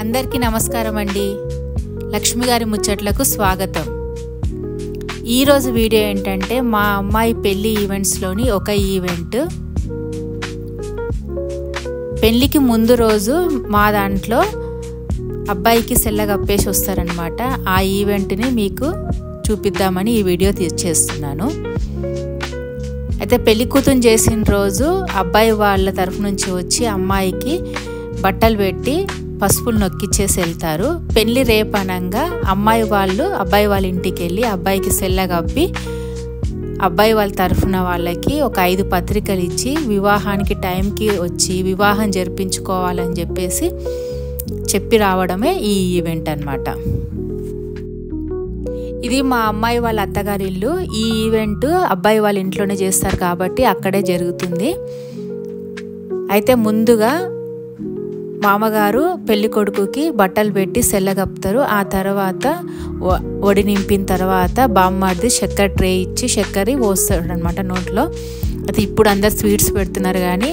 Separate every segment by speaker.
Speaker 1: అందరికీ నమస్కారం అండి. లక్ష్మి గారి ముచ్చట్లకు స్వాగతం. ఈరోజు వీడియో ఏంటంటే మా అమ్మాయి పెళ్లి ఈవెంట్స్లోని ఒక ఈవెంట్. పెళ్లికి ముందు రోజు మా దాంట్లో అబ్బాయికి సెల్లగప్పేసి వస్తారనమాట. ఆ ఈవెంట్ని మీకు చూపిద్దామని ఈ వీడియో చేస్తున్నాను. అయితే పెళ్లి కూతురు చేసిన రోజు అబ్బాయి వాళ్ళ తరఫు నుంచి వచ్చి అమ్మాయికి బట్టలు పెట్టి పసుపులు నొక్కిచ్చేసి వెళ్తారు. పెళ్లి రేపనంగా అమ్మాయి వాళ్ళు అబ్బాయి వాళ్ళ ఇంటికి వెళ్ళి అబ్బాయికి సెల్లగప్పి అబ్బాయి వాళ్ళ తరఫున వాళ్ళకి ఒక 5 పత్రికలు ఇచ్చి వివాహానికి టైంకి వచ్చి వివాహం జరిపించుకోవాలని చెప్పి రావడమే ఈ ఈవెంట్ అన్నమాట. ఇది మా అమ్మాయి వాళ్ళ అత్తగారి ఇల్లు. ఈ ఈవెంట్ అబ్బాయి వాళ్ళ ఇంట్లోనే చేస్తారు కాబట్టి అక్కడే జరుగుతుంది. అయితే ముందుగా మామగారు పెళ్లి కొడుకుకి బట్టలు పెట్టి సెల్లగప్పుతారు. ఆ తర్వాత ఒడి నింపిన తర్వాత బామ్మడిది చక్కెర ట్రే ఇచ్చి చక్కెర పోస్తాడు అనమాట నోట్లో. అయితే ఇప్పుడు అందరు స్వీట్స్ పెడుతున్నారు కానీ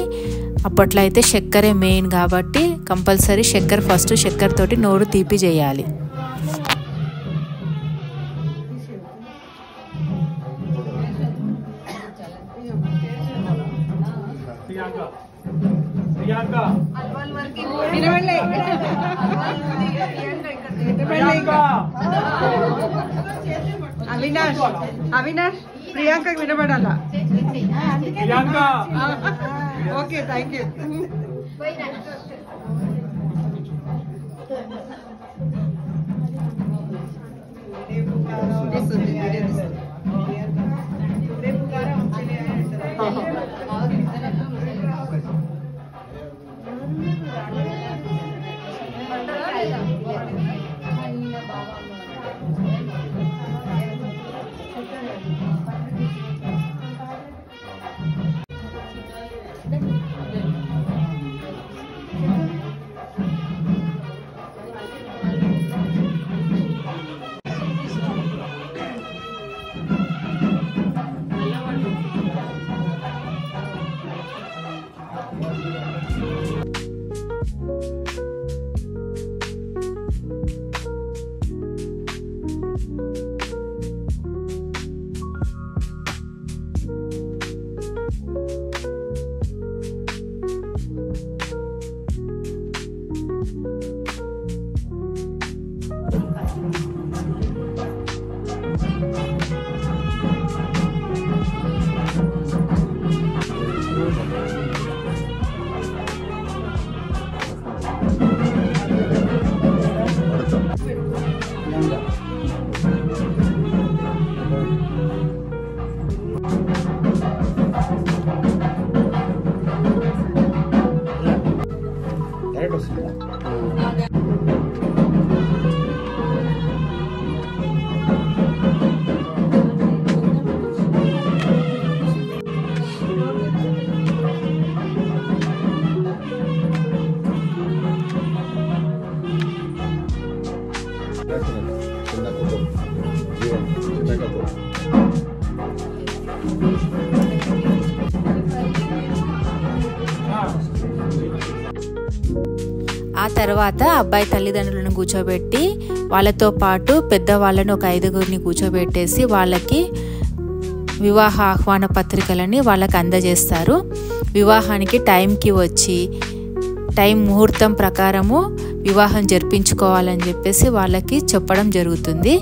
Speaker 1: అప్పట్లో అయితే చక్కెరే మెయిన్ కాబట్టి కంపల్సరీ ఫస్ట్ చక్కెరతోటి నోరు తీపి చేయాలి.
Speaker 2: అవినాష్ ప్రియాంకకి వినబడాలా? Okay, thank you.
Speaker 1: ఆ తర్వాత అబ్బాయి తల్లిదండ్రులను కూర్చోబెట్టి వాళ్ళతో పాటు పెద్దవాళ్ళని ఒక 5గురిని కూర్చోబెట్టేసి వాళ్ళకి వివాహ ఆహ్వాన పత్రికలని వాళ్ళకి అందజేస్తారు. వివాహానికి టైంకి వచ్చి ముహూర్తం ప్రకారము వివాహం జరిపించుకోవాలని చెప్పేసి వాళ్ళకి చెప్పడం జరుగుతుంది.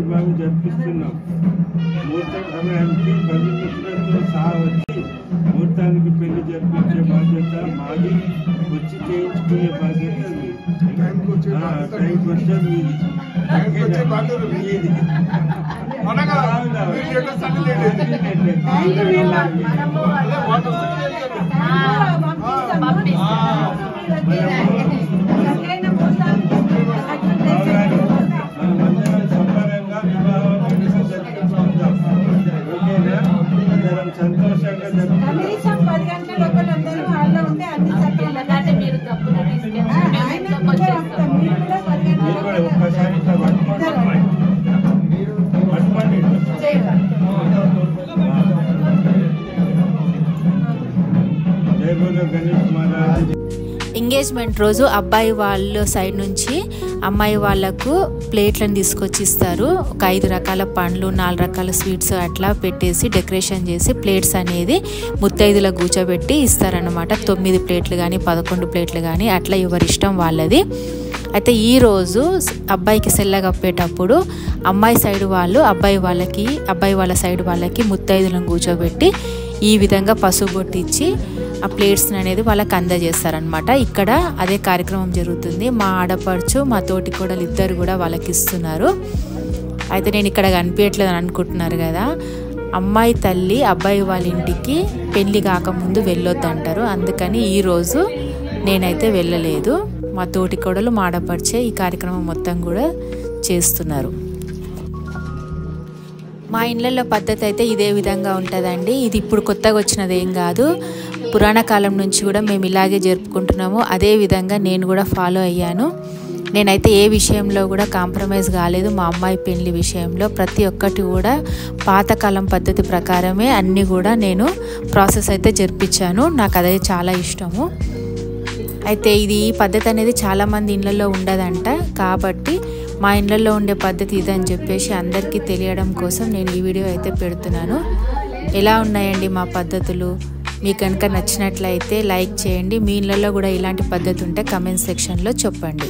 Speaker 3: వివాహం జరిపిస్తున్నాం. ముహూర్తం సమయానికి పవిత్రతో సహా వచ్చి ముహూర్త ముహూర్తానికి పెళ్లి జరిపించే బాధ్యత మాది, వచ్చి చేయించుకునే బాధ్యత టైంకి వచ్చే మీది. సంతోషంగా ఒక్కసారి జై బోలో గణేష్ మహారాజ్.
Speaker 1: ఎంగేజ్మెంట్ రోజు అబ్బాయి వాళ్ళ సైడ్ నుంచి అమ్మాయి వాళ్ళకు ప్లేట్లను తీసుకొచ్చి ఇస్తారు. ఒక 5 రకాల పండ్లు, 4 రకాల స్వీట్స్ అట్లా పెట్టేసి డెకరేషన్ చేసి ప్లేట్స్ అనేది ముత్తైదులకు కూర్చోబెట్టి ఇస్తారనమాట. 9 ప్లేట్లు కానీ 11 ప్లేట్లు కానీ అట్లా ఎవరిష్టం వాళ్ళది. అయితే ఈరోజు అబ్బాయికి సెల్లగప్పేటప్పుడు అమ్మాయి సైడ్ వాళ్ళు అబ్బాయి వాళ్ళ సైడ్ వాళ్ళకి ముత్తైదులను కూర్చోబెట్టి ఈ విధంగా పసుపు బొట్టు ఇచ్చి ఆ ప్లేట్స్ అనేది వాళ్ళకి అందజేస్తారనమాట. ఇక్కడ అదే కార్యక్రమం జరుగుతుంది. మా ఆడపడుచు మా తోటి కోడలు ఇద్దరు కూడా వాళ్ళకి ఇస్తున్నారు. అయితే నేను ఇక్కడ కనిపించట్లేదు అని అనుకుంటున్నారు కదా, అమ్మాయి తల్లి అబ్బాయి వాళ్ళ ఇంటికి పెళ్ళి కాకముందు వెళ్ళొద్దంటారు. అందుకని ఈరోజు నేనైతే వెళ్ళలేదు. మా తోటి కోడలు మా ఆడపడిచే ఈ కార్యక్రమం మొత్తం కూడా చేస్తున్నారు. మా ఇళ్ళల్లో పద్ధతి అయితే ఇదే విధంగా ఉంటుందండి. ఇది ఇప్పుడు కొత్తగా వచ్చినది ఏం కాదు, పురాణ కాలం నుంచి కూడా మేము ఇలాగే జరుపుకుంటున్నాము. అదే విధంగా నేను కూడా ఫాలో అయ్యాను. నేనైతే ఏ విషయంలో కూడా కాంప్రమైజ్ కాలేదు. మా అమ్మాయి పెళ్లి విషయంలో ప్రతి ఒక్కటి కూడా పాతకాలం పద్ధతి ప్రకారమే అన్నీ కూడా నేను ప్రాసెస్ అయితే జరిపించాను. నాకు అదే చాలా ఇష్టము. అయితే ఈ పద్ధతి అనేది చాలామంది ఇళ్ళల్లో ఉండదంట. కాబట్టి మా ఇళ్ళల్లో ఉండే పద్ధతి ఇదని చెప్పేసి అందరికీ తెలియడం కోసం నేను ఈ వీడియో అయితే పెడుతున్నాను. ఎలా ఉన్నాయండి మా పద్ధతులు? మీకు కనుక నచ్చినట్లయితే లైక్ చేయండి. మీ ఇళ్ళల్లో కూడా ఇలాంటి పద్ధతి ఉంటే కమెంట్ సెక్షన్లో చెప్పండి.